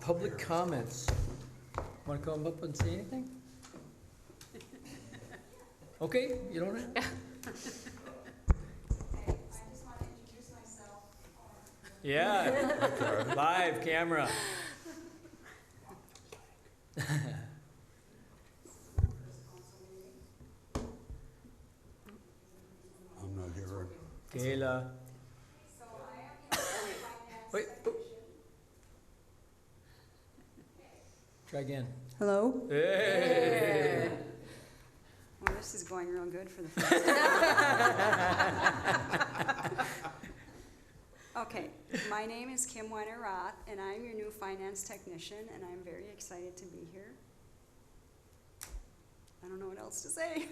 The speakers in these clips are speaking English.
Public comments. Want to come up and say anything? Okay, you don't have? I just want to introduce myself. Yeah, live camera. I'm not hearing. Kayla. So I am the finance Wait, oh. technician. Try again. Hello? Hey. Well, this is going real good for the first time. Okay, my name is Kim Weiner Roth, and I'm your new finance technician, and I'm very excited to be here. I don't know what else to say.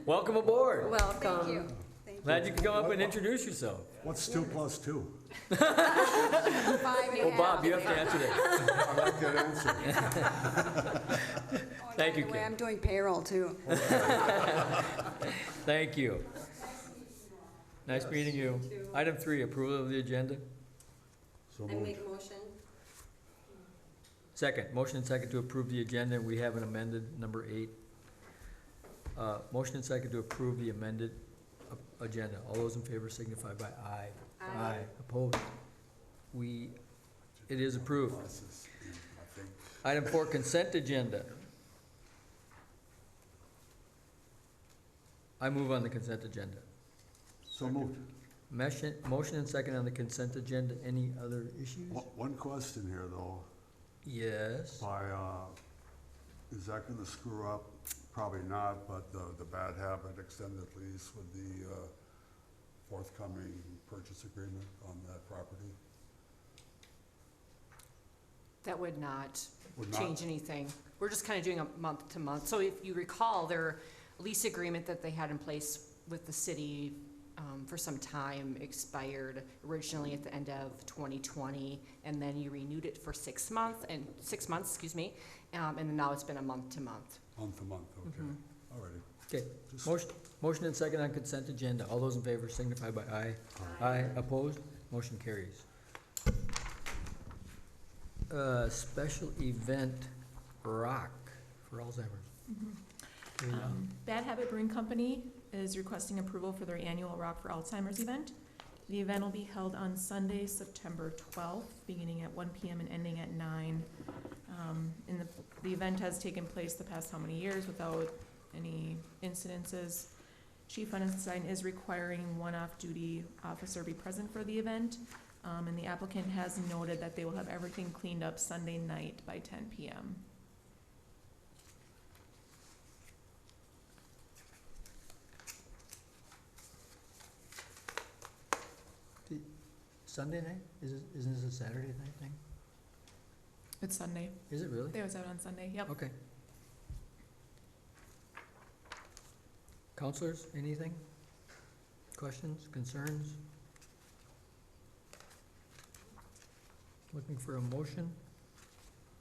Welcome aboard. Thank you. Thank you. Glad you could come up and introduce yourself. What's 2 plus 2? 5 and a Oh, half. Bob, you have to answer that. I like that answer. Oh, and Thank by you, the way, Kim. I'm doing payroll too. Thank you. Nice meeting you. Item 3, approval of the agenda. So I moved. make a motion. Second, motion and second to approve the agenda. We have an amended number 8. Motion and second to approve the amended agenda. All those in favor signify by aye. Aye. Opposed? It is approved. Process, I think. Item 4, consent agenda. I move on the consent agenda. So moved. Motion and second on the consent agenda. Any other issues? One question here, though. Yes. Is that gonna screw up? Probably not, but the bad habit extended lease with the forthcoming purchase agreement on that property? That would not Would not? change anything. We're just kind of doing a month to month. So if you recall, their lease agreement that they had in place with the city for some time expired originally at the end of 2020, and then you renewed it for 6 months, and then now it's been a month to month. Month to month, okay. Mhm. Alrighty. Okay. Motion and second on consent agenda. All those in favor signify by aye. Aye. Opposed? Motion carries. Special event rock for Alzheimer's. Kayla. Bad Habit Brewing Company is requesting approval for their annual Rock for Alzheimer's event. The event will be held on Sunday, September 12th, beginning at 1 p.m. and ending at 9. The event has taken place the past how many years without any incidences. Chief Ensign is requiring one off-duty officer be present for the event, and the applicant has noted that they will have everything cleaned up Sunday night by 10 p.m. Sunday night? Isn't this a Saturday night thing? It's Sunday. Is it really? They was out on Sunday, yep. Okay. Counselors, anything? Questions, concerns? Looking for a motion?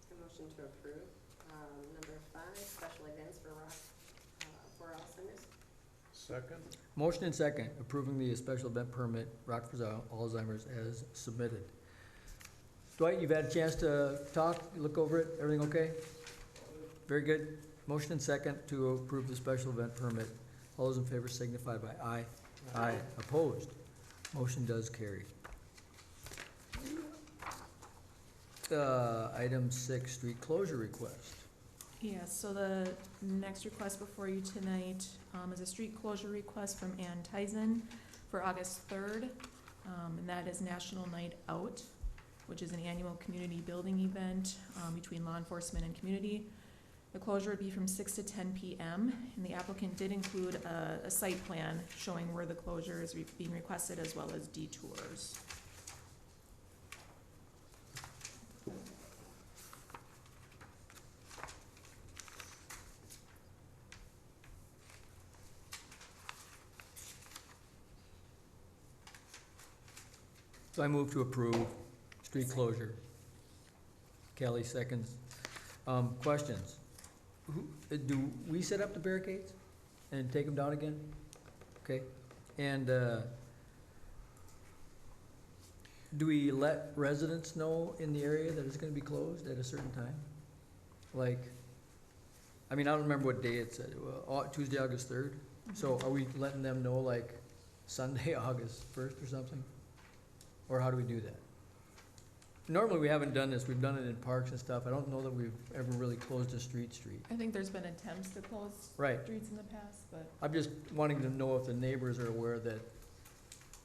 A motion to approve. Number 5, special events for Alzheimer's. Second? Motion and second, approving the special event permit, Rock for Alzheimer's as submitted. Dwight, you've had a chance to talk, look over it, everything okay? Very good. Motion and second to approve the special event permit. All those in favor signify by aye. Aye. Opposed? Motion does carry. Item 6, street closure request. Yes, so the next request before you tonight is a street closure request from Ann Tyson for August 3rd. And that is National Night Out, which is an annual community building event between law enforcement and community. The closure would be from 6 to 10 p.m. And the applicant did include a site plan showing where the closure is being requested as well as detours. So I move to approve street closure. Kelly seconds. Questions? Do we set up the barricades and take them down again? Okay, and, Do we let residents know in the area that it's gonna be closed at a certain time? Like, I mean, I don't remember what day it said, Tuesday, August 3rd? So are we letting them know like Sunday, August 1st or something? Or how do we do that? Normally, we haven't done this, we've done it in parks and stuff, I don't know that we've ever really closed a street. I think there's been attempts to close Right, streets in the past, but I'm just wanting to know if the neighbors are aware that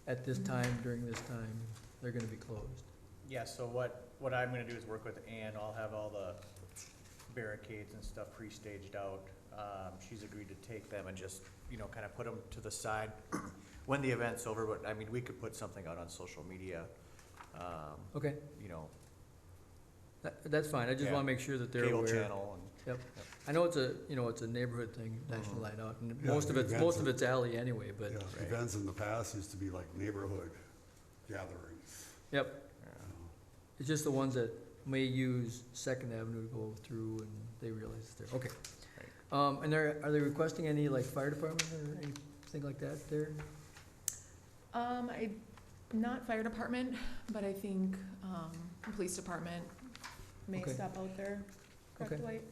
at this time, during this time, they're gonna be closed. Yeah, so what I'm gonna do is work with Ann, I'll have all the barricades and stuff pre-staged out. She's agreed to take them and just, kind of put them to the side when the event's over, but I mean, we could put something out on social media. Okay, You know, that's fine, I just Yeah. wanna make sure that they're cable aware. channel and. I know it's a neighborhood thing, National Night Out, and Yeah, most of events it's alley anyway, but, Yeah, Right. events in the past used to be like neighborhood gatherings. yep. you know. It's just the ones that may use Second Avenue to go through and they realize it's there, okay. And are they requesting any like fire department or anything like that there? not fire department, but I think, police department may Okay. stop out there, correct, Okay. Dwight?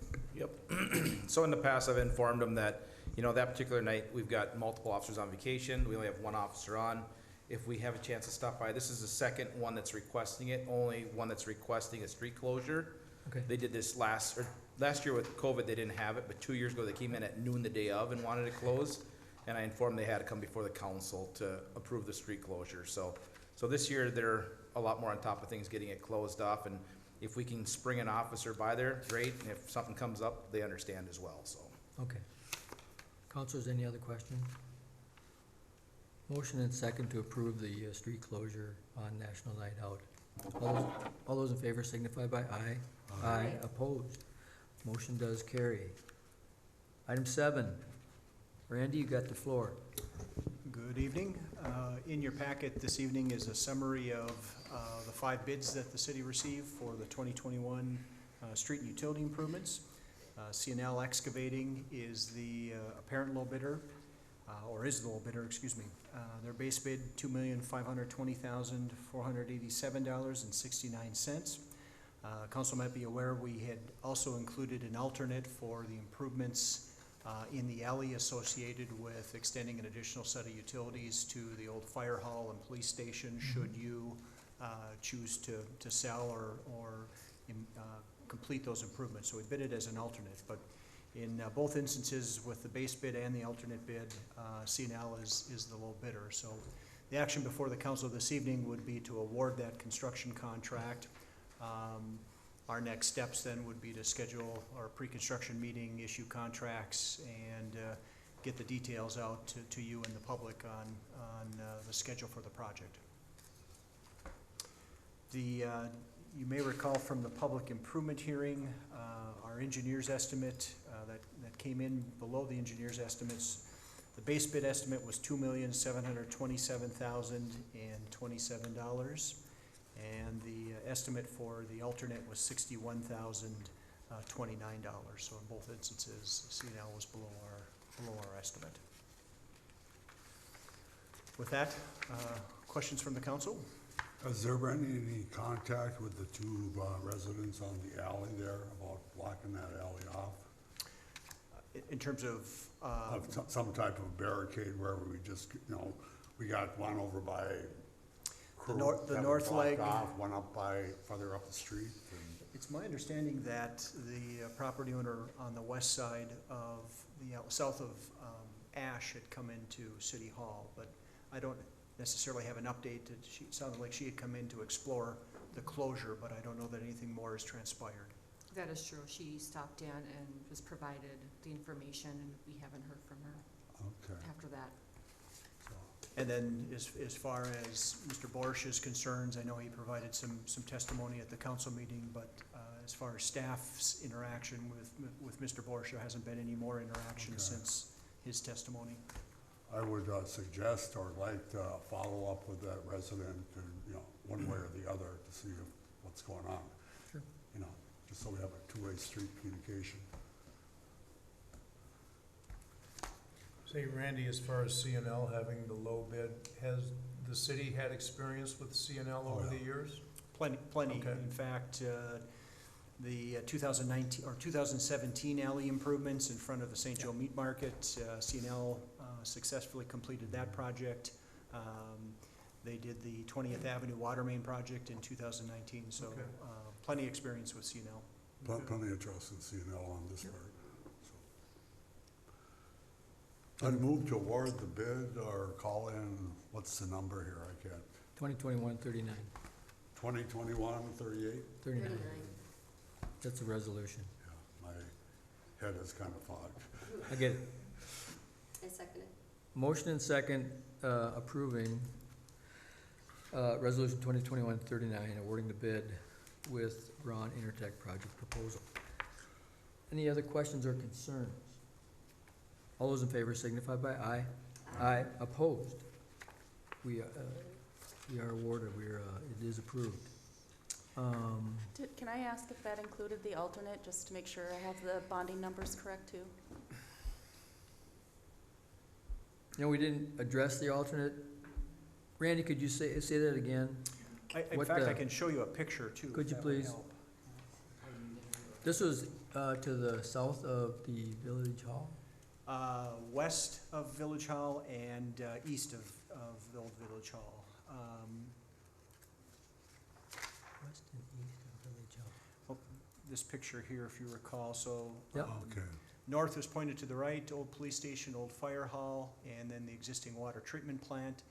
So in the past, I've informed them that, that particular night, we've got multiple officers on vacation, we only have one officer on. If we have a chance to stop by, this is the second one that's requesting it, only one that's requesting a street closure. Okay, They did this last year with COVID, they didn't have it, but 2 years ago, they came in at noon the day of and wanted it closed. And I informed they had to come before the council to approve the street closure, so this year, they're a lot more on top of things, getting it closed off, and if we can spring an officer by there, great, and if something comes up, they understand as well, so. okay. Councilors, any other questions? Motion and second to approve the street closure on National Night Out. All those in favor signify by aye. Aye. Opposed. Motion does carry. Item 7. Randy, you got the floor. Good evening. In your packet this evening is a summary of the 5 bids that the city received for the 2021 street and utility improvements. CNL Excavating is the apparent low bidder, or is the low bidder, excuse me. Their base bid, $2,520,487.69. Council might be aware we had also included an alternate for the improvements in the alley associated with extending an additional set of utilities to the old fire hall and police station, should you choose to sell or complete those improvements. So we bid it as an alternate, but in both instances, with the base bid and the alternate bid, CNL is the low bidder. So the action before the council this evening would be to award that construction contract. Our next steps then would be to schedule our pre-construction meeting, issue contracts, and get the details out to you and the public on the schedule for the project. You may recall from the public improvement hearing, our engineer's estimate that came in below the engineer's estimates. The base bid estimate was $2,727,027. And the estimate for the alternate was $61,029. So in both instances, CNL was below our estimate. With that, questions from the council? Has there been any contact with the 2 residents on the alley there about blocking that alley off? In terms of, Some type of barricade where we just, we got one over by The north blocked leg. off, one up further up the street. it's my understanding that the property owner on the west side of south of Ash had come into City Hall, but I don't necessarily have an update. It sounded like she had come in to explore the closure, but I don't know that anything more has transpired. That is true. She stopped in and was provided the information, and we haven't heard from her Okay. after that. So, And then as far as Mr. Borsch's concerns, I know he provided some testimony at the council meeting, but as far as staff's interaction with Mr. Borsch, there hasn't been any more interaction Okay. since his testimony. I would suggest or like to follow up with that resident, and, one way or the other to see what's going on. Sure. Just so we have a 2-way street communication. Say, Randy, as far as CNL having the low bid, has the city had experience with CNL Oh, over the yeah. years? Plenty. Okay. In fact, the 2019, or 2017 alley improvements in front of the St. Joe Meat Market, CNL successfully completed that project. They did the 20th Avenue Water Main project in 2019, so Okay. plenty of experience with CNL. Plenty of trust in CNL on this part. So. I'd move to award the bid or call in, what's the number here? I can't. 2021-39. 2021-38? 39. That's a resolution. Yeah, my head is kind of fogged. I get it. I second it. Motion and second approving Resolution 2021-39, awarding the bid with Braun Intertech project proposal. Any other questions or concerns? All those in favor signify by aye. Aye. Opposed? We are awarded, it is approved. Can I ask if that included the alternate, just to make sure I have the bonding numbers correct too? You know, we didn't address the alternate. Randy, could you say that again? In What, fact, I can show you a picture too. could if you that would please? help. This was to the south of the Village Hall? West of Village Hall and east of the old Village Hall. West and east of Village Hall. This picture here, if you recall, so. Yep. Okay. North was pointed to the right, old police station, old fire hall, and then the existing water treatment plant.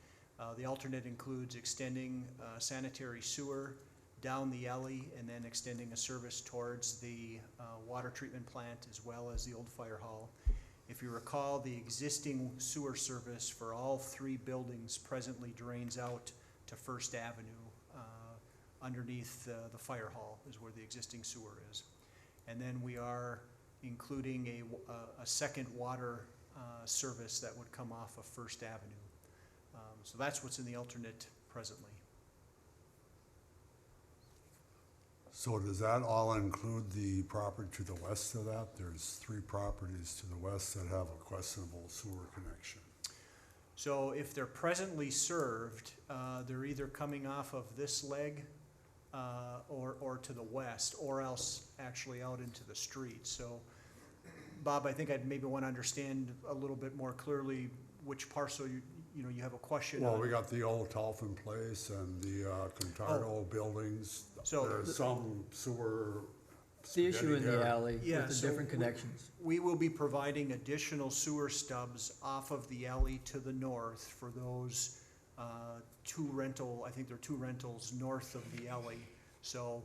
The alternate includes extending sanitary sewer down the alley and then extending a service towards the water treatment plant as well as the old fire hall. If you recall, the existing sewer service for all three buildings presently drains out to First Avenue. Underneath the fire hall is where the existing sewer is. And then we are including a second water service that would come off of First Avenue. So that's what's in the alternate presently. So does that all include the property to the west of that? There's 3 properties to the west that have a questionable sewer connection. So if they're presently served, they're either coming off of this leg or to the west, or else actually out into the street. So, Bob, I think I'd maybe want to understand a little bit more clearly which parcel you have a question on. Well, we got the old Dolphin Place and the Contardo buildings. So- There's some sewer. The issue in spaghetti the there. alley Yeah, with the so different connections. We will be providing additional sewer stubs off of the alley to the north for those I think there are 2 rentals north of the alley. So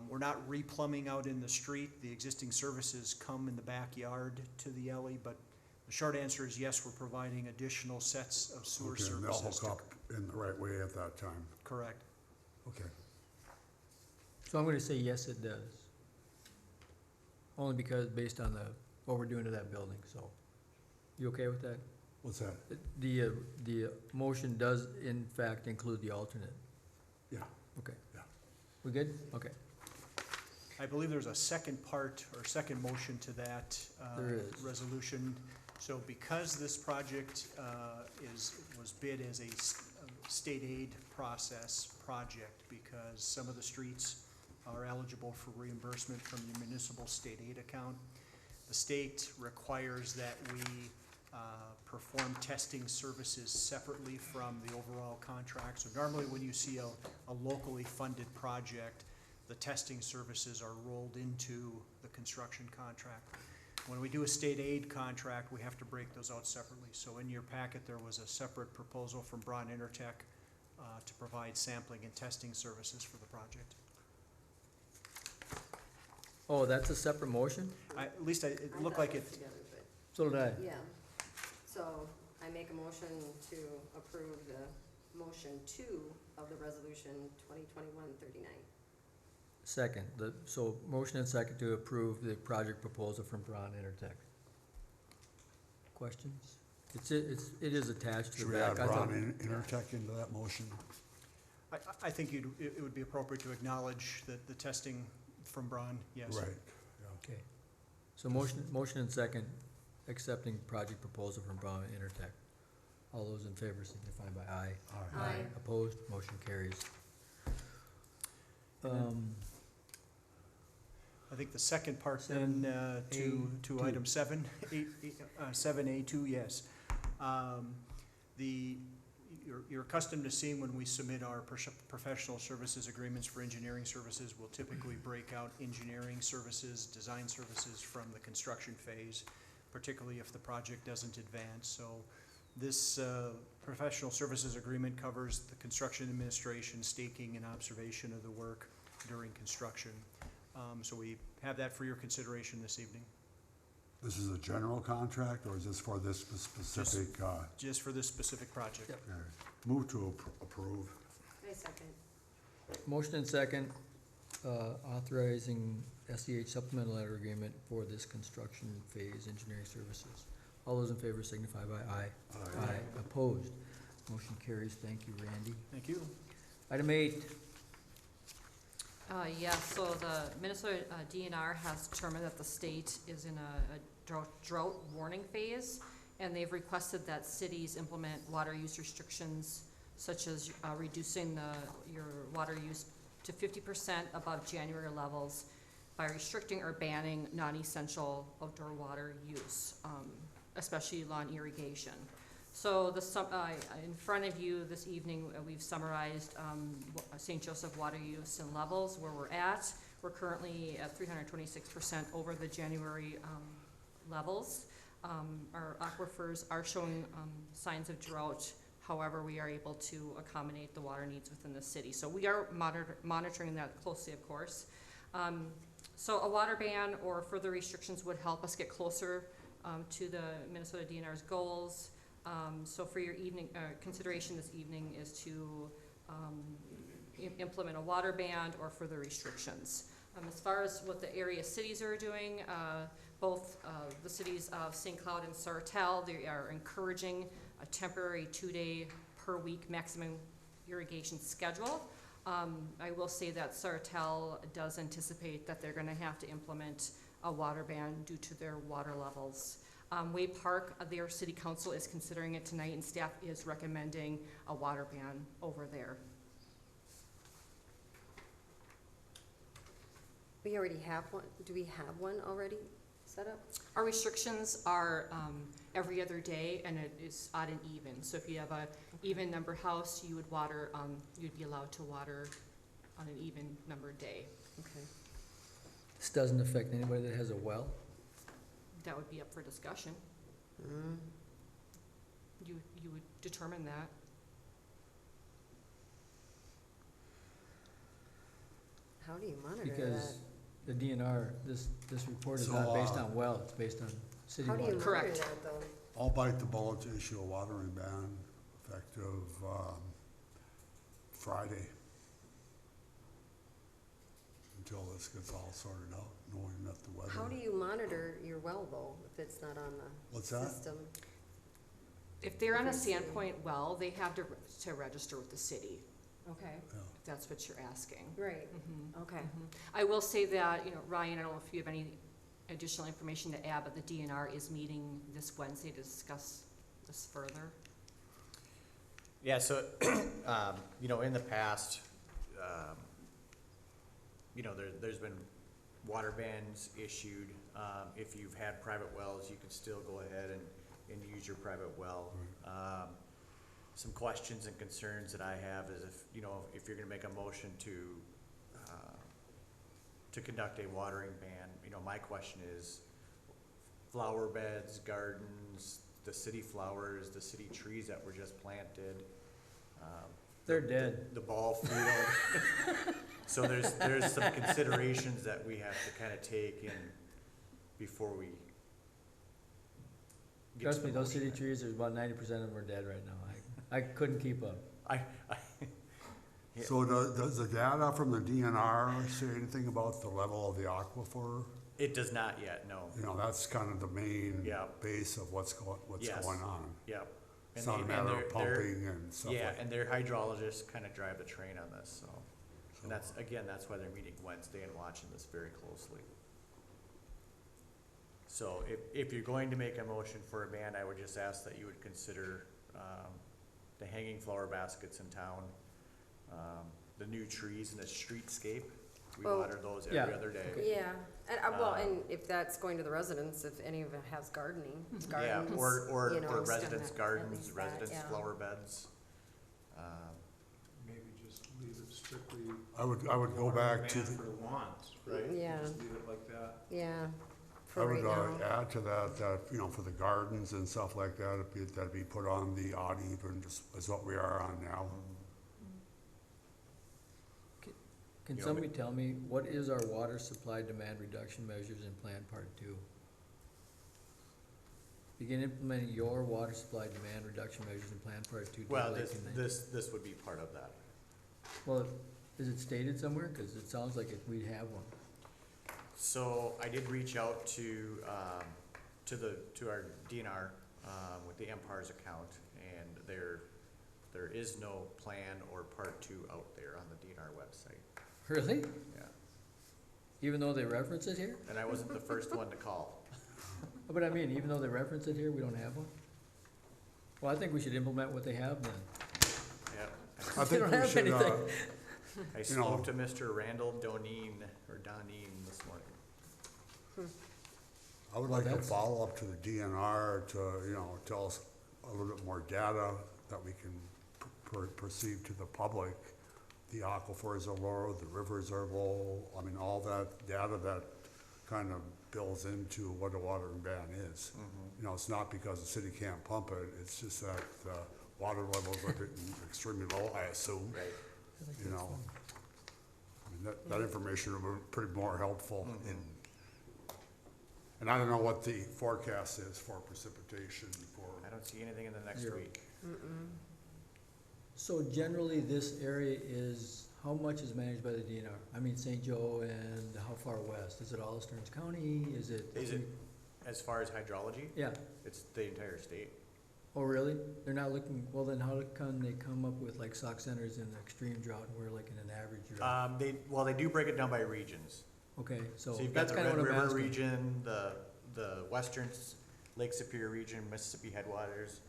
we're not replumbing out in the street. The existing services come in the backyard to the alley, but the short answer is yes, we're providing additional sets of sewer Okay, and they'll services. hook up in the right way at that time. Correct. Okay. So I'm gonna say yes, it does. Only because, based on what we're doing to that building, so. You okay with that? What's that? The motion does in fact include the alternate. Yeah. Okay. Yeah. We good? Okay. I believe there's a second part or second motion to that There is. resolution. So because this project was bid as a state aid process project, because some of the streets are eligible for reimbursement from the municipal state aid account, the state requires that we perform testing services separately from the overall contract. So normally when you see a locally funded project, the testing services are rolled into the construction contract. When we do a state aid contract, we have to break those out separately. So in your packet, there was a separate proposal from Braun Intertech to provide sampling and testing services for the project. Oh, that's a separate motion? At least it looked like it. So did I. Yeah, so I make a motion to approve the motion 2 of the resolution 2021-39. Second, so motion and second to approve the project proposal from Braun Intertech. Questions? It is attached to Should the we back. add I thought- Braun Intertech into that motion? I think it would be appropriate to acknowledge that the testing from Braun, yes. Right. Okay. So motion and second, accepting project proposal from Braun Intertech. All those in favor signify by aye. Aye. Opposed, motion carries. I think the second part then, to 7A2. item 7A2, yes. You're accustomed to seeing when we submit our professional services agreements for engineering services, we'll typically break out engineering services, design services from the construction phase, particularly if the project doesn't advance. So this professional services agreement covers the construction administration, staking, and observation of the work during construction. So we have that for your consideration this evening, This is a general contract, or is this for this specific, just for this specific project. Yep. move to approve? I second. Motion and second, authorizing SEH supplemental letter agreement for this construction phase engineering services. All those in favor signify by aye. Aye. Opposed, motion carries. Thank you, Randy. Thank you. Item 8, So the Minnesota DNR has determined that the state is in a drought warning phase, and they've requested that cities implement water use restrictions, such as reducing your water use to 50% above January levels by restricting or banning non-essential outdoor water use, especially lawn irrigation. So in front of you this evening, we've summarized St. Joseph water use and levels where we're at. We're currently at 326% over the January levels. Our aquifers are showing signs of drought. However, we are able to accommodate the water needs within the city. So we are monitoring that closely, of course. So a water ban or further restrictions would help us get closer to the Minnesota DNR's goals. So for your consideration this evening is to implement a water ban or further restrictions. As far as what the area cities are doing, both the cities of St. Cloud and Sartell, they are encouraging a temporary 2-day per week maximum irrigation schedule. I will say that Sartell does anticipate that they're gonna have to implement a water ban due to their water levels. Way Park, their city council is considering it tonight, and staff is recommending a water ban over there. We already have one, do we have one already set up? Our restrictions are every other day, and it is odd and even. So if you have a even number house, you would water, you'd be allowed to water on an even numbered day. Okay. this doesn't affect anybody that has a well? That would be up for discussion. You would determine that. How do you monitor that? Because the DNR, this report is So, not based on well, it's based on city How do you water. monitor Correct. that, though? I'll bite the bullet to issue a watering ban effective Friday, until this gets all sorted out, knowing that the weather. How do you monitor your well, though, if it's not on the What's that? system? If they're on a Different city. Sandpoint well, they have to register with the city, Okay, Yeah. if that's what you're asking. right, Mhm. okay. I will say that, Ryan, I don't know if you have any additional information to add, but the DNR is meeting this Wednesday to discuss this further. Yeah, so, in the past, there's been water bans issued. If you've had private wells, you can still go ahead and use your private well. Some questions and concerns that I have is if you're gonna make a motion to conduct a watering ban, my question is flower beds, gardens, the city flowers, the city trees that were just planted. They're dead. The ball field. So there's some considerations that we have to kind of take in before we get to Trust the me, those city motion. trees, there's about 90% of them are dead right now. I couldn't keep up. Yeah. So does the data from the DNR say anything about the level of the aquifer? It does not yet, no. That's kind of the main Yeah. base of what's Yes. going on. Yep. It's And not a they- matter and of they're- pumping and stuff like Yeah, that. and their hydrologists kind of drive the train on this, so. And that's why they're meeting Wednesday and watching this very closely. So if you're going to make a motion for a ban, I would just ask that you would consider, the hanging flower baskets in town, the new trees in the streetscape. We Well, water those yeah. every other day. Yeah, and, well, Um, and if that's going to the residents, if any of it has gardening, Yeah, gardens, or you know, stuff residents' at gardens, least that, residents' yeah. flower beds. Maybe just leave it strictly. I would go back to, Ban for lawns, right? Yeah. Just leave it like that. Yeah, I for would right now. add to that, you know, for the gardens and stuff like that, that'd be put on the odd even, just as what we are on now. Can You know, somebody tell me, what is our water supply demand reduction measures in Plan Part 2? Begin implementing your water supply demand reduction measures in Plan Part 2. Well, Lake and then- this would be part of that. Well, is it stated somewhere? Because it sounds like if we'd have one. So I did reach out to our DNR, with the Empire's account, and there is no plan or part 2 out there on the DNR website. Really? Yeah, Even though they reference it here? and I wasn't the first one to call. But I mean, even though they reference it here, we don't have one? Well, I think we should implement what they have then. Yeah. I They don't think we have should, anything. I know- spoke to Mr. Randall Doneen this morning. I would like to that's- follow up to the DNR to, you know, tell us a little bit more data that we can perceive to the public. The aquifers are low, the rivers are low, I mean, all that data that kind of builds into what a watering ban is. You know, it's not because the city can't pump it, it's just that water levels are getting extremely low, I assume, Right. you know. I mean, that information would be pretty more helpful in, and I don't know what the forecast is for precipitation for, I don't see anything in the next Zero. week. So generally, this area is, how much is managed by the DNR? I mean, St. Joe and how far west? Is it all of Stearns County? Is it? As far as hydrology, Yeah. it's the entire state. Oh, really? They're not looking, well then how come they come up with like Sauk Center's in the extreme drought and we're like in an average drought? They do break it down by regions. Okay, so So you've got that's the kind of Red what I'm River asking. region, the western Lake Superior region, Mississippi headwaters.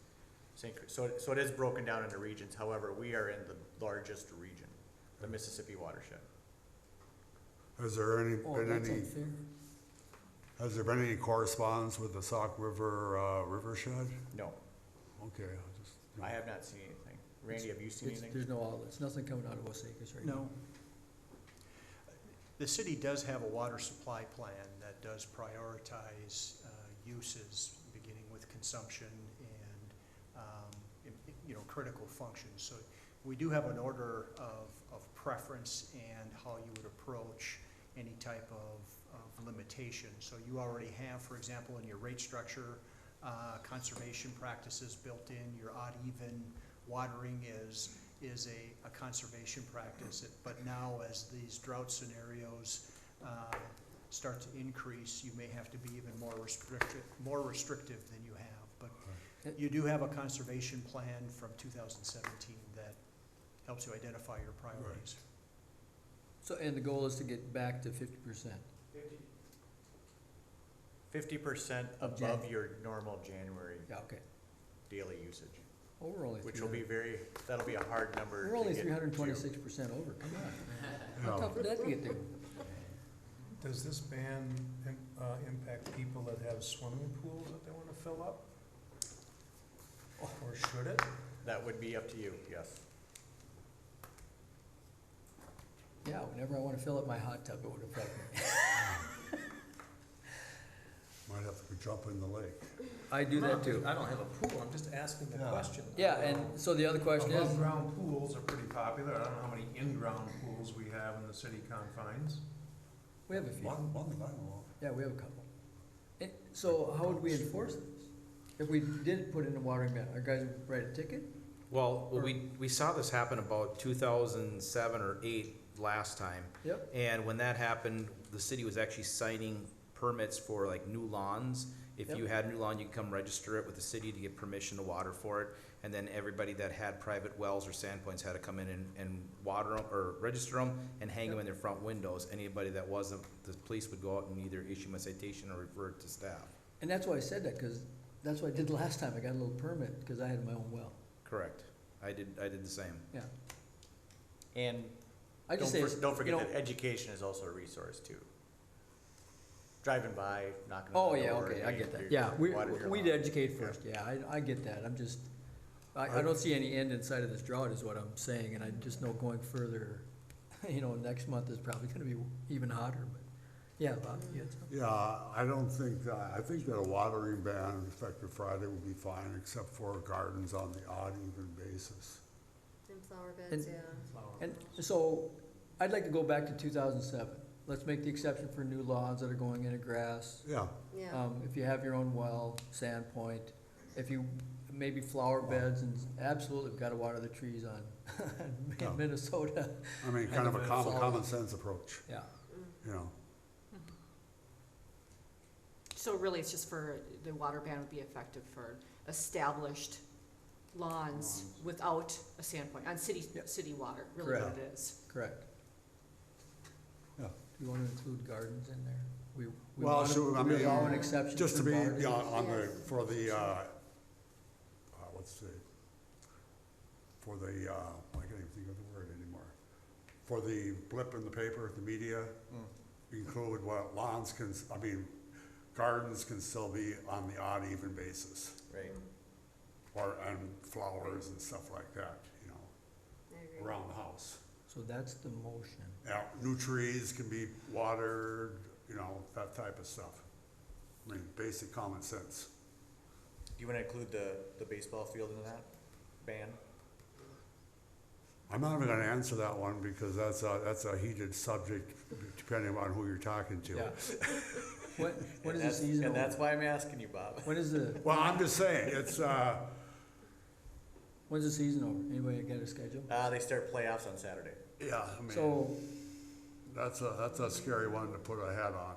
So it is broken down into regions, however, we are in the largest region, the Mississippi watershed. has there Oh, been that's any, unfair. has there been any correspondence with the Sauk River, rivershed? No, Okay, I'll just. I have not seen anything. Randy, have you seen anything? There's no outlets, nothing coming out of Osakis right now. No. The city does have a water supply plan that does prioritize uses, beginning with consumption and, you know, critical functions. So we do have an order of preference and how you would approach any type of limitation. So you already have, for example, in your rate structure, conservation practices built in. Your odd even watering is a conservation practice. But now as these drought scenarios start to increase, you may have to be even more restrictive than you have. But you do have a conservation plan from 2017 that helps you identify your priorities. So, and the goal is to get back to 50%. 50% Of above your normal January Yeah, okay. daily usage, Oh, we're only which will be 300. that'll be a hard number to We're only get to. 326% over, come on. How Yeah. tough would that be to get to? Does this ban impact people that have swimming pools that they want to fill up? Or should it? That would be up to you, yes. Yeah, whenever I want to fill up my hot tub, it would affect me. Might have to jump in the lake. I do that too. I don't have a pool, I'm just asking the Yeah. question. Yeah, and so the other question is, Above-ground pools are pretty popular, I don't know how many in-ground pools we have in the city confines. we have a few. One that I know Yeah, we have a couple. So how would we enforce this? If we did put in a watering ban, our guys would write a ticket? Well, we saw this happen about 2007 or 8 last time. Yep. And when that happened, the city was actually signing permits for like new lawns. If you Yep. had a new lawn, you could come register it with the city to get permission to water for it. And then everybody that had private wells or sand points had to come in and water them or register them and hang them in their front windows. Anybody that wasn't, the police would go out and either issue them a citation or refer it to staff. And that's why I said that, because that's what I did last time. I got a little permit because I had my own well. Correct. I did the same. Yeah. And I just say, don't you forget know, that education is also a resource too. Driving by, knocking oh, on the yeah, door. okay, I get that. you're Yeah, watering your we'd lawn. educate first, yeah, I get that. I'm just, I don't see any end in sight of this drought is what I'm saying, and I just know going further, you know, next month is probably gonna be even hotter, but, yeah, Bob, you had something? Yeah, I don't think, I think that a watering ban effective Friday will be fine, except for gardens on the odd even basis. And flower beds, And- yeah. And so, I'd like to go back to 2007. Let's make the exception for new lawns that are going into grass. Yeah, Yeah, If you have your own well, sand point, if you, maybe flower beds, and absolutely, we've gotta water the trees on Yeah. in Minnesota, I mean, kind of a And the common sense approach, yeah. you know. So really, it's just for, the water ban would be effective for established lawns without a sand point, on city water, really what Correct. it is. Correct. Yeah. Do you wanna include gardens in there? We Well, wanna- so, I we mean, allow an exception just to for be, gardens? yeah, on the, Yes. for the, what's the, for the, I can't even think of the word anymore. For the blip in the paper, the media, include what lawns can, I mean, gardens can still be on the odd even basis. Right. Or, and flowers and stuff like that, you know, I agree. around the house. So that's the motion. Yeah, new trees can be watered, you know, that type of stuff. I mean, basic common sense. Do you wanna include the baseball field in that ban? I'm not even gonna answer that one because that's a heated subject depending on who you're talking to. Yeah. When And is the that's- season And that's over? why I'm asking you, Bob. When is the, Well, I'm just saying, it's, when's the season over? Anybody get a schedule? They start playoffs on Saturday. yeah, I mean, So, that's a scary one to put a hat on.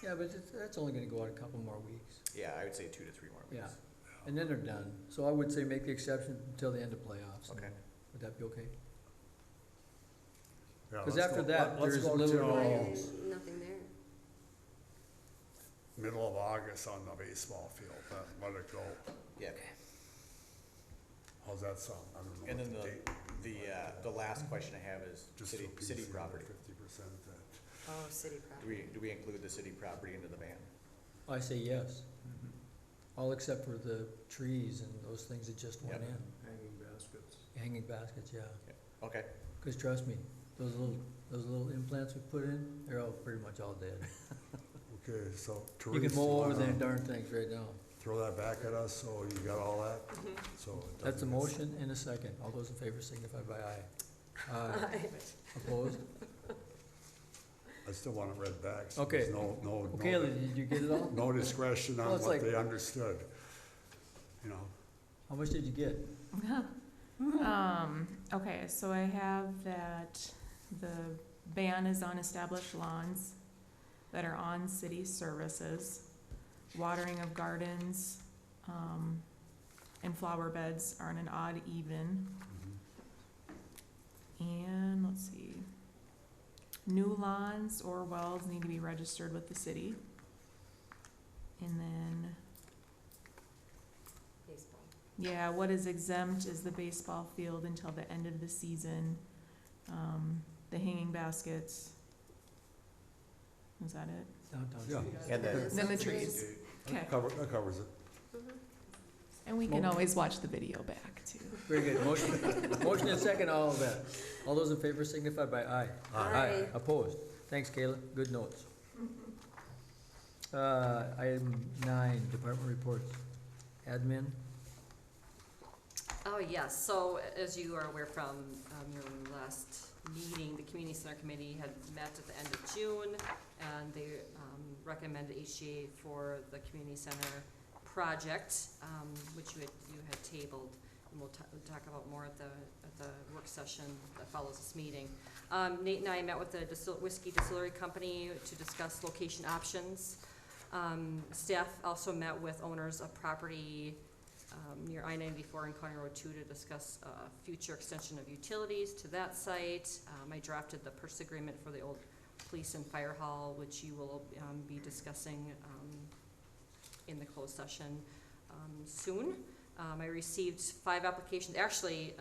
yeah, but that's only gonna go out a couple more weeks. Yeah, I would say 2 to 3 more weeks. Yeah. And then they're done. So I would say make the exception until the end of playoffs. Okay. Would that be okay? Yeah, 'Cause let's after go- that, let's there's go literally till Why no- is nothing there? Middle of August on the baseball field, let it go. Yeah. How's that sound? I don't know. And what then date- the last question I have is just city, so people city see property. 50% that. Oh, city Do property. we include the city property into the ban? I say yes. All except for the trees and those things that just went Yep. in. Hanging baskets. Hanging baskets, yeah. Okay. Cause trust me, those little implants we put in, they're all pretty much all dead. Okay, so You Teresa, can mow over wanna them darn things right now. throw that back at us, so you got all that? So it That's a doesn't get- motion and a second. All those in favor signify by aye. Aye. Opposed? I still want it read back. So Okay. there's no, Okay, did you get it all? no discretion Well, on it's what like- they understood, you know? How much did you get? Okay, so I have that the ban is on established lawns that are on city services. Watering of gardens, and flower beds are on an odd even. And let's see, new lawns or wells need to be registered with the city. And then, Baseball. yeah, what is exempt is the baseball field until the end of the season. The hanging baskets. Was that it? Downtown Yeah. Cities. And then, Then the trees. Okay, That covers it. and we can always watch the video back too. Very good. Motion and second, all of that. All those in favor signify by aye. Aye. Opposed? Thanks, Kayla. Good notes. Item 9, department reports. Admin. Oh, yes, so as you are aware from your last meeting, the Community Center Committee had met at the end of June, and they recommended HGA for the Community Center project, which you had tabled, and we'll talk about more at the work session that follows this meeting. Nate and I met with the whiskey distillery company to discuss location options. Staff also met with owners of property near I-94 and County Road 2 to discuss future extension of utilities to that site. I drafted the purchase agreement for the old police and fire hall, which you will be discussing in the closed session soon. I received 5 applications, actually,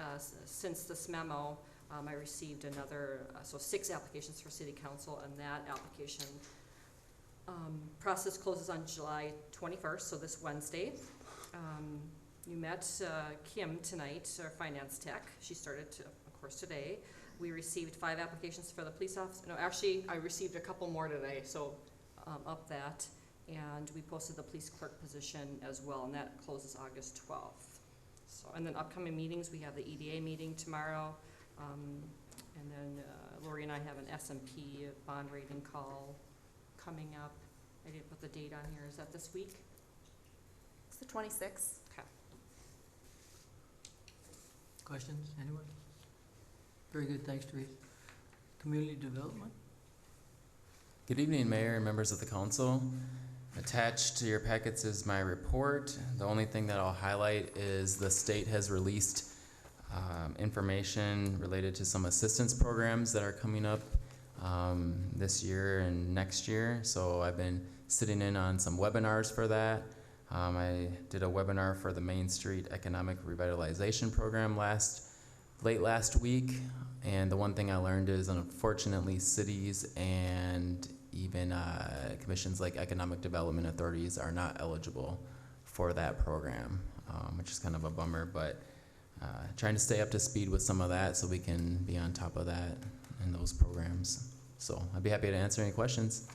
since this memo, I received another, so 6 applications for city council, and that application process closes on July 21st, so this Wednesday. You met Kim tonight, our finance tech. She started, of course, today. We received 5 applications for the police officer. No, actually, I received a couple more today, so up that. And we posted the police clerk position as well, and that closes August 12th. So, and then upcoming meetings, we have the EDA meeting tomorrow. And then Lori and I have an S&P bond rating call coming up. I didn't put the date on here. Is that this week? It's the 26th. Okay. Questions, anyone? Very good, thanks, Teresa. Community development? Good evening, Mayor and members of the council. Attached to your packets is my report. The only thing that I'll highlight is the state has released information related to some assistance programs that are coming up this year and next year. So I've been sitting in on some webinars for that. I did a webinar for the Main Street Economic Revitalization Program late last week. And the one thing I learned is, unfortunately, cities and even commissions like economic development authorities are not eligible for that program, which is kind of a bummer, but trying to stay up to speed with some of that so we can be on top of that in those programs. So I'd be happy to answer any questions.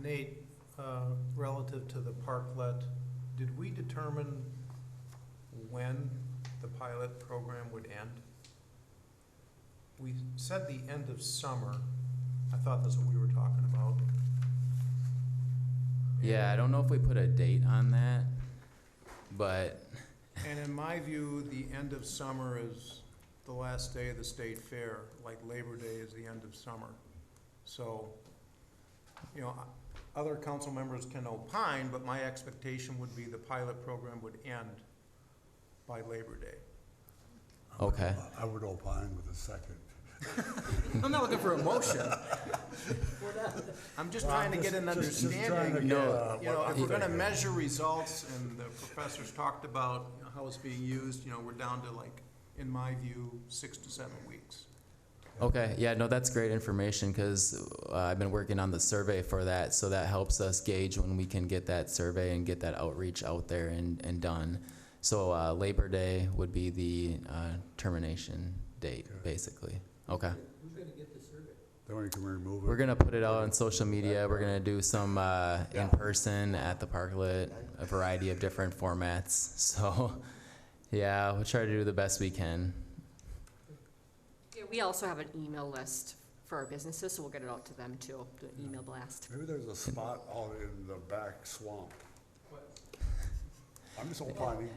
Nate, relative to the parklet, did we determine when the pilot program would end? We said the end of summer. I thought that's what we were talking about. Yeah, I don't know if we put a date on that, but And in my view, the end of summer is the last day of the state fair, like Labor Day is the end of summer. So, you know, other council members can opine, but my expectation would be the pilot program would end by Labor Day. okay. I would opine with a second. I'm not looking for a motion. I'm just trying to get an understanding. No. You know, if we're gonna measure results, and the professors talked about how it's being used, you know, we're down to, like, in my view, 6 to 7 weeks. Okay, yeah, no, that's great information because I've been working on the survey for that, so that helps us gauge when we can get that survey and get that outreach out there and done. So Labor Day would be the termination date, basically. Okay. Who's gonna get the survey? Then we can remove it. We're gonna put it out on social media. We're gonna do some in person at the parklet, a variety of different formats. So, yeah, we'll try to do the best we can. Yeah, we also have an email list for our businesses, so we'll get it out to them too, the email blast. Maybe there's a spot out in the back swamp. I'm just opining.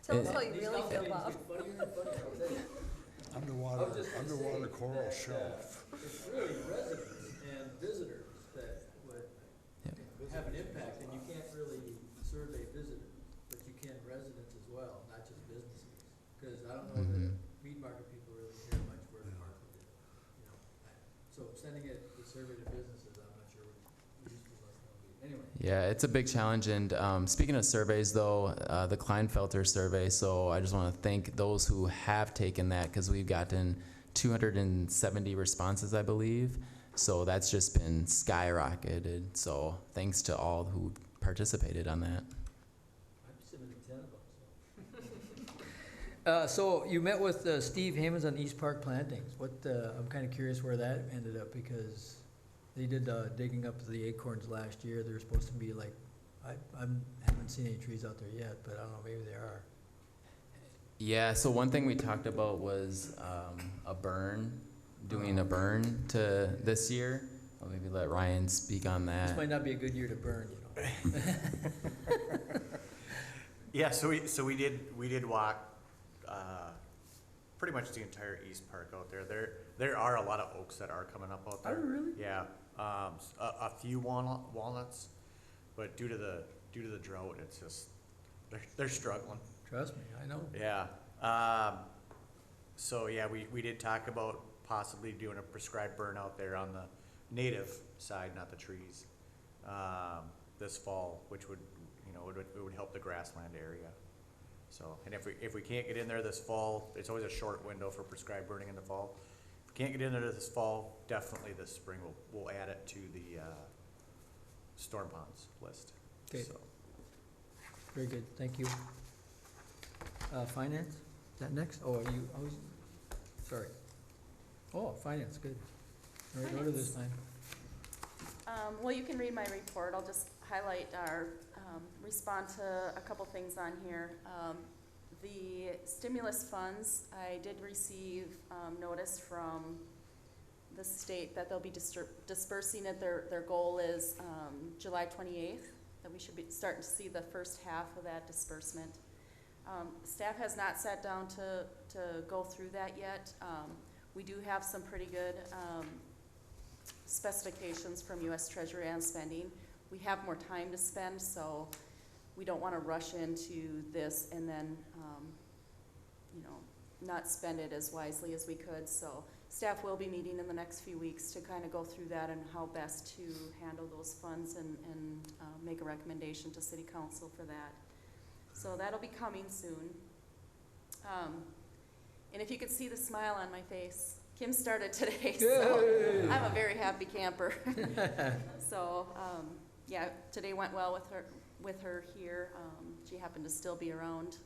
Tell us how you really feel, Bob. Underwater coral shelf. It's really residents and visitors that would have an impact, and you can't really survey visitors, but you can residents as well, not just businesses. Because I don't know that meat market people really care much where the market is, you know. So sending the survey to businesses, I'm not sure what useful that's gonna be. Anyway. Yeah, it's a big challenge. And speaking of surveys, though, the Kleinfelter survey, so I just want to thank those who have taken that because we've gotten 270 responses, I believe. So that's just been skyrocketed. So thanks to all who participated on that. I've submitted 10 of them, so. So you met with Steve Hammonds on East Park plantings. What, I'm kind of curious where that ended up because they did digging up the acorns last year. They're supposed to be like, I haven't seen any trees out there yet, but I don't know, maybe they are. Yeah, so one thing we talked about was a burn, doing a burn to this year. I'll maybe let Ryan speak on This that. might not be a good year to burn, you know. Yeah, so we did walk, pretty much the entire East Park out there. There are a lot of oaks that are coming up out there. Oh, really? Yeah, a few walnuts, but due to the drought, it's just, they're struggling. Trust me, I know. Yeah, so yeah, we did talk about possibly doing a prescribed burn out there on the native side, not the trees. this fall, which would, you know, it would help the grassland area. So, and if we can't get in there this fall, it's always a short window for prescribed burning in the fall. If we can't get in there this fall, definitely this spring we'll add it to the storm ponds list. Okay. So. Very good, thank you. Finance, is that next? Oh, are you, sorry. Oh, finance, good. All right, order this time. Well, you can read my report. I'll just highlight our, respond to a couple things on here. The stimulus funds, I did receive notice from the state that they'll be dispersing it. Their goal is July 28th, that we should be starting to see the first half of that disbursement. Staff has not sat down to go through that yet. We do have some pretty good specifications from U.S. Treasury on spending. We have more time to spend, so we don't want to rush into this and then, you know, not spend it as wisely as we could. So staff will be meeting in the next few weeks to kind of go through that and how best to handle those funds and make a recommendation to City Council for that. So that'll be coming soon. And if you could see the smile on my face, Kim started today, so I'm a very happy camper. So, yeah, today went well with her here. She happened to still be around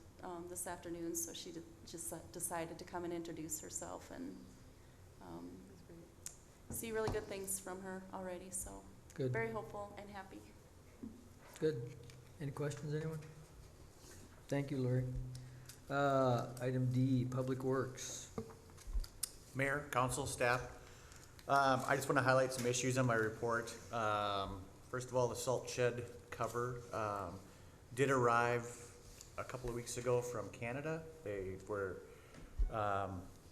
this afternoon, so she just decided to come and introduce herself, and see really good things from her already. So, Good. very hopeful and happy. Good. Any questions, anyone? Thank you, Lori. Item D, Public Works. Mayor, council, staff, I just want to highlight some issues on my report. First of all, the salt shed cover did arrive a couple of weeks ago from Canada. They were,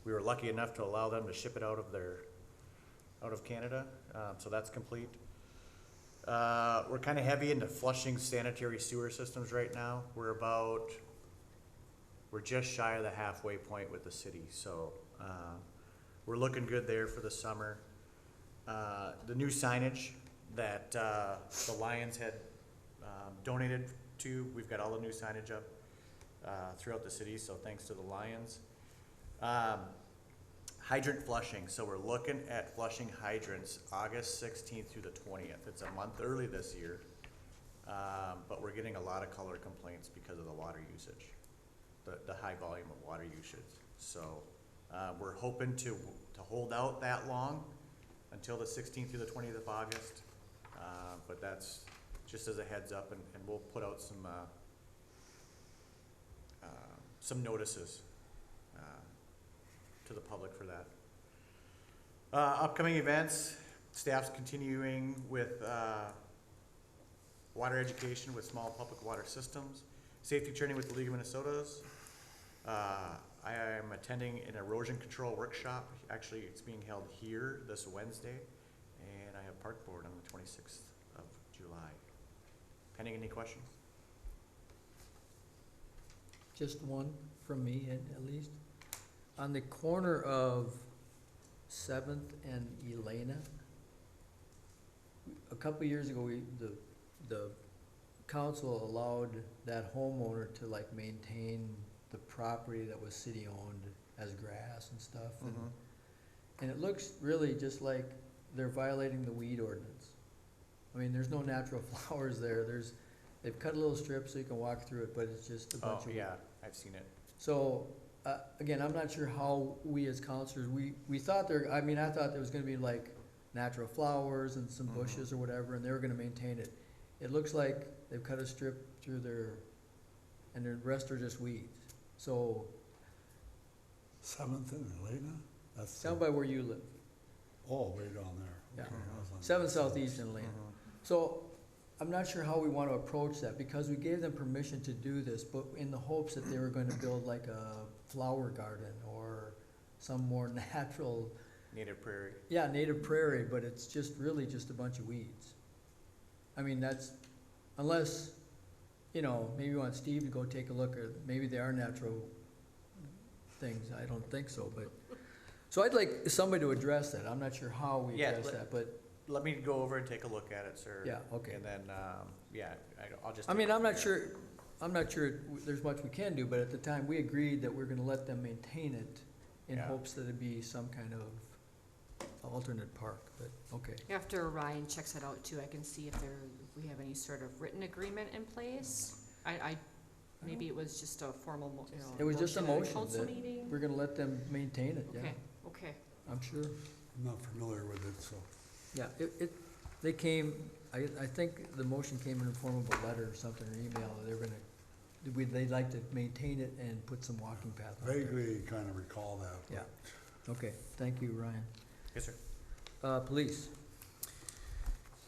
we were lucky enough to allow them to ship it out of Canada, so that's complete. We're kind of heavy into flushing sanitary sewer systems right now. We're just shy of the halfway point with the city, so we're looking good there for the summer. The new signage that the Lions had donated to, we've got all the new signage up throughout the city, so thanks to the Lions. Hydrant flushing, so we're looking at flushing hydrants August 16th through the 20th. It's a month early this year, but we're getting a lot of color complaints because of the water usage, the high volume of water usage. So we're hoping to hold out that long until the 16th through the 20th of August, but that's just as a heads up, and we'll put out some notices to the public for that. Upcoming events, staff's continuing with water education with small public water systems, safety training with the League of Minnesotas. I am attending an erosion control workshop. Actually, it's being held here this Wednesday, and I have park board on the 26th of July. Pending any questions? Just one from me, at least. On the corner of 7th and Elena, a couple years ago, the council allowed that homeowner to like maintain the property that was city-owned as grass and stuff. And it looks really just like they're violating the weed ordinance. I mean, there's no natural flowers there. They've cut a little strip so you can walk through it, but it's just a bunch of. Oh, yeah, I've seen it. So, again, I'm not sure how we as counselors, we thought I thought there was gonna be like natural flowers and some bushes or whatever, and they were gonna maintain it. It looks like they've cut a strip through and the rest are just weeds. So, 7th and Elena? That's down by where you live. Oh, way down there. Yeah. Okay, I was on 7 the Southeast and Elena. So, I'm not sure how we want to approach that, because we gave them permission to do this, but in the hopes that they were going to build like a flower garden or some more natural. Native prairie. Yeah, native prairie, but it's just really just a bunch of weeds. I mean, unless, maybe you want Steve to go take a look, or maybe they are natural things. I don't think so, but, so I'd like somebody to address that. I'm not sure how we Yeah, address that, but let me go over and take a look at it, sir. Yeah, okay. And then, yeah, I'll just. I mean, take a I'm look not at it. sure, there's much we can do, but at the time, we agreed that we're gonna let them maintain it in Yeah. hopes that it'd be some kind of alternate park, but, okay. After Ryan checks it out too, I can see if we have any sort of written agreement in place. Maybe it was just a formal, It was just a at a motion council that meeting? we're gonna let them maintain it, yeah, Okay, okay. I'm sure. I'm not familiar with it, so. Yeah, they came, I think the motion came in the form of a letter or something, or email, they were gonna, they'd like to maintain it and put some walking path out there. Vaguely kind of recall that. but- Yeah. Okay, thank you, Ryan. Yes, sir. Police,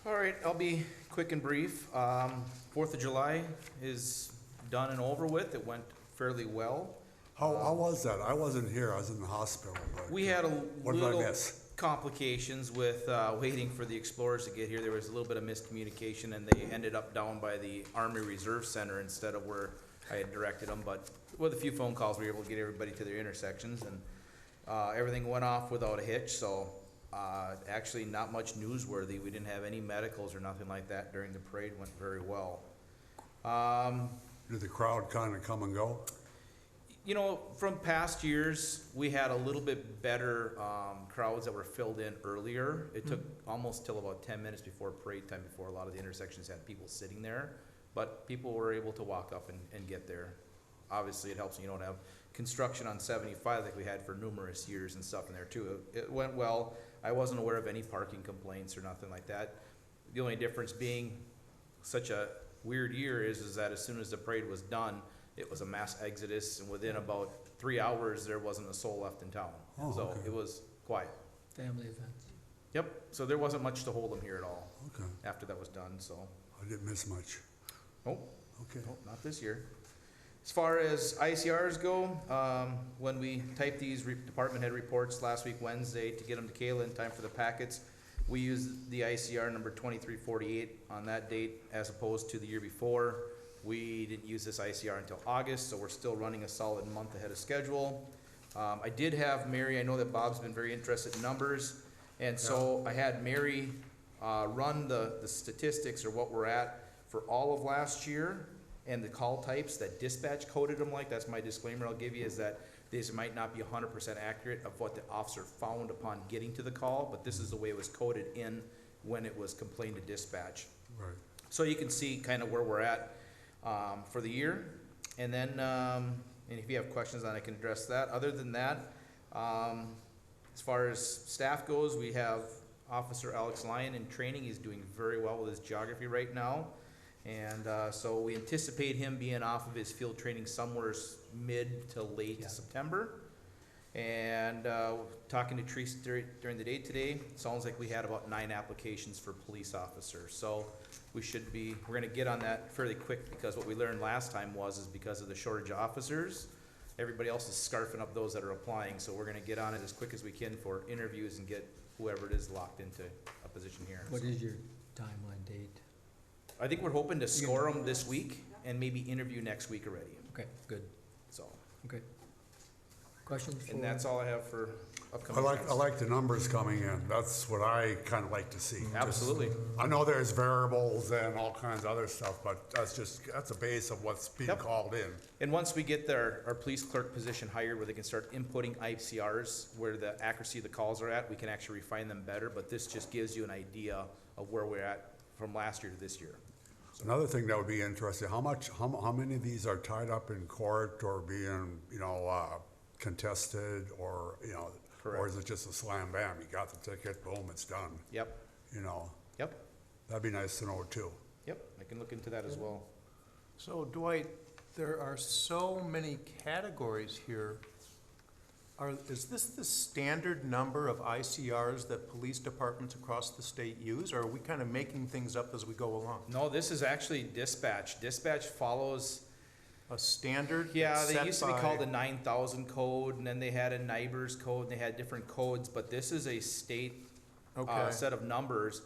All right, I'll be quick and brief. 4th of July is done and over with. It went fairly well. How was that? I wasn't here, I was in the hospital, but. We had a What did I little miss? complications with waiting for the Explorers to get here. There was a little bit of miscommunication, and they ended up down by the Army Reserve Center instead of where I had directed them. But with a few phone calls, we were able to get everybody to their intersections, and everything went off without a hitch. So actually, not much newsworthy. We didn't have any medicals or nothing like that during the parade. Went very well. Did the crowd kind of come and go? You know, from past years, we had a little bit better crowds that were filled in earlier. It took almost till about 10 minutes before parade time before a lot of the intersections had people sitting there. But people were able to walk up and get there. Obviously, it helps you don't have construction on 75 like we had for numerous years and stuff in there too. It went well. I wasn't aware of any parking complaints or nothing like that. The only difference being such a weird year is that as soon as the parade was done, it was a mass exodus, and within about 3 hours, there wasn't a soul left in town. Oh, So okay. it was quiet. family events. Yep, so there wasn't much to hold them here at all Okay, after that was done, so. I didn't miss much. Oh, Okay. nope, not this year. As far as ICRs go, when we typed these department head reports last week, Wednesday, to get them to Kayla in time for the packets, we used the ICR number 2348 on that date as opposed to the year before. We didn't use this ICR until August, so we're still running a solid month ahead of schedule. I did have Mary, I know that Bob's been very interested in numbers, and so I had Mary run the statistics or what we're at for all of last year and the call types that dispatch coded them like. That's my disclaimer I'll give you, is that these might not be 100% accurate of what the officer found upon getting to the call, but this is the way it was coded in when it was complained to dispatch. Right. So you can see kind of where we're at for the year. And then, and if you have questions on it, I can address that. Other than that, as far as staff goes, we have Officer Alex Lyon in training. He's doing very well with his geography right now. And so we anticipate him being off of his field training somewhere mid to late September. And talking to Teresa during the day today, it sounds like we had about 9 applications for police officers. So we're gonna get on that fairly quick, because what we learned last time is because of the shortage of officers, everybody else is scarfing up those that are applying. So we're gonna get on it as quick as we can for interviews and get whoever it is locked into a position here. What is your timeline date? I think we're hoping to score them this week and maybe interview next week already, Okay, good, so. okay. Questions for? And that's all I have for I upcoming like, events. I like the numbers coming in. That's what I kind of like to see. Just- Absolutely. I know there's variables and all kinds of other stuff, but that's a base of what's being Yep. called in. And once we get our police clerk position hired, where they can start inputting ICRs, where the accuracy of the calls are at, we can actually refine them better, but this just gives you an idea of where we're at from last year to this year. Another thing that would be interesting, how many of these are tied up in court or being, contested, or, or is it just a slam bam? You got the ticket, boom, it's done, Yep, yep, That'd be nice to know too. yep, I can look into that as well. So Dwight, there are so many categories here. Is this the standard number of ICRs that police departments across the state use, or are we kind of making things up as we go along? No, this is actually dispatch. Dispatch follows, A standard yeah, that's they set used to be by- called the 9000 code, and then they had a NIBRS code, and they had different codes, but this is a state Okay. set of numbers.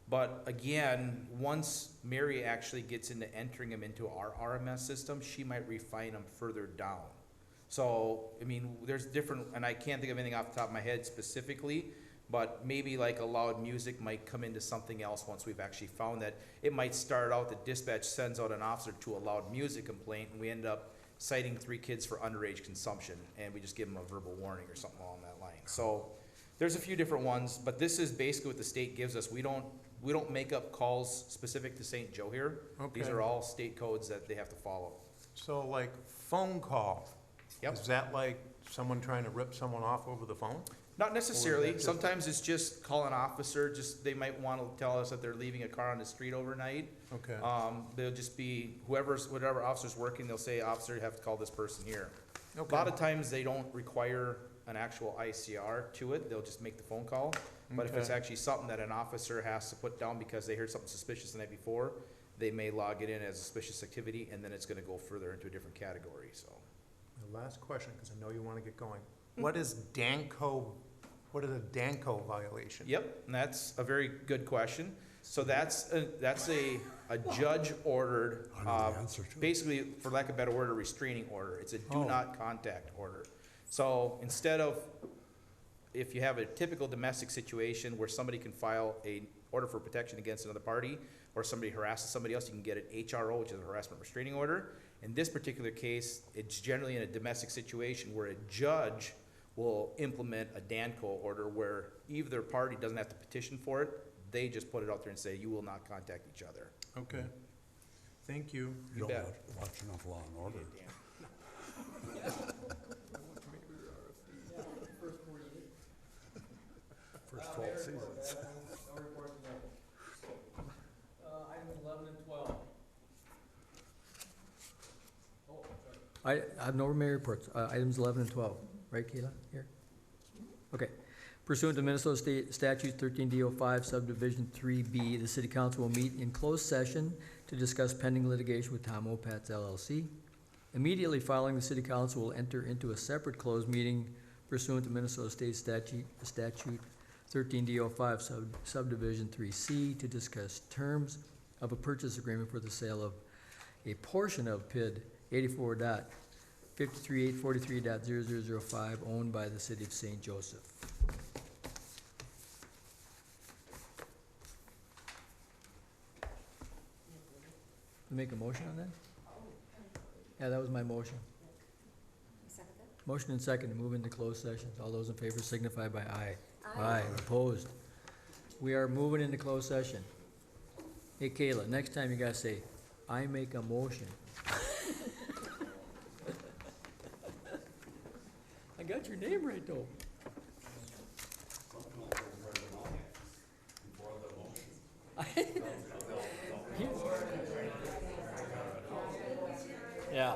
But again, once Mary actually gets into entering them into our RMS system, she might refine them further down. So, I mean, there's different, and I can't think of anything off the top of my head specifically, But maybe like a loud music might come into something else once we've actually found that. It might start out that dispatch sends out an officer to a loud music complaint, and we end up citing 3 kids for underage consumption, and we just give them a verbal warning or something along that line. So there's a few different ones, but this is basically what the state gives us. We don't make up calls specific to St. Joe here. These Okay. are all state codes that they have to follow. So like phone call? Yep. Is that like someone trying to rip someone off over the phone? Not necessarily. just- Sometimes it's just call an officer, just, they might want to tell us that they're leaving a car on the street overnight. Okay, They'll just be, whatever officer's working, they'll say, officer, you have to call this person here. A lot okay, of times, they don't require an actual ICR to it, they'll just make the phone call. But if it's Okay. actually something that an officer has to put down because they heard something suspicious the night before, they may log it in as suspicious activity, and then it's gonna go further into a different category, so. the last question, because I know you want to get going. What is what is a Danco violation? Yep, and that's a very good question. So that's a judge-ordered, I know the answer to it. basically, for lack of a better word, a restraining order. It's a do Oh. not contact order. So instead of, if you have a typical domestic situation where somebody can file a order for protection against another party, or somebody harasses somebody else, you can get an HRO, which is a harassment restraining order. In this particular case, it's generally in a domestic situation where a judge will implement a Danco order where either party doesn't have to petition for it, they just put it out there and say, you will not contact each other. Okay, thank you. You don't bet. watch enough Law and Order. First 12 seasons. Items 11 and 12. I have no mayor reports. Items 11 and 12, right, Kayla, here? Okay. Pursuant to Minnesota State Statute 13D05 Subdivision 3B, the city council will meet in closed session to discuss pending litigation with Tom Opats LLC. Immediately following, the city council will enter into a separate closed meeting pursuant to Minnesota State Statute 13D05 Subdivision 3C to discuss terms of a purchase agreement for the sale of a portion of PID 84.53843.0005 owned by the city of St. Joseph. Make a motion on that? Yeah, that was my motion. Motion and second to move into closed sessions. All those in favor signify by aye. Aye. Opposed? We are moving into closed session. Hey Kayla, next time you gotta say, I make a motion. I got your name right though. Yeah.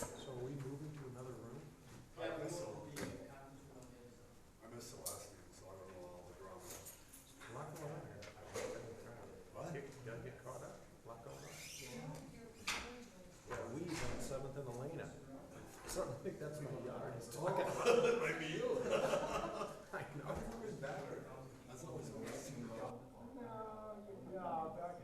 So are we moving to another room? I missed the last name, so I don't know all the drama. Lock them on here. What? Gotta get caught up. Lock them on. Yeah, we's on Seventh and Elena. Something like that's my yard. He's talking about. That might be you. I know. That's always a messy. Yeah, back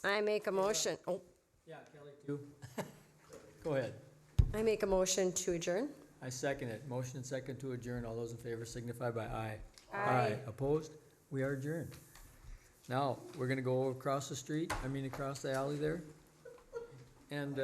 I make a motion, oh, Yeah, Kelly too. Go ahead. I make a motion to adjourn. I second it. Motion and second to adjourn. All those in favor signify by aye. Aye. Opposed? We are adjourned. Now, we're gonna go across the street, across the alley there. And,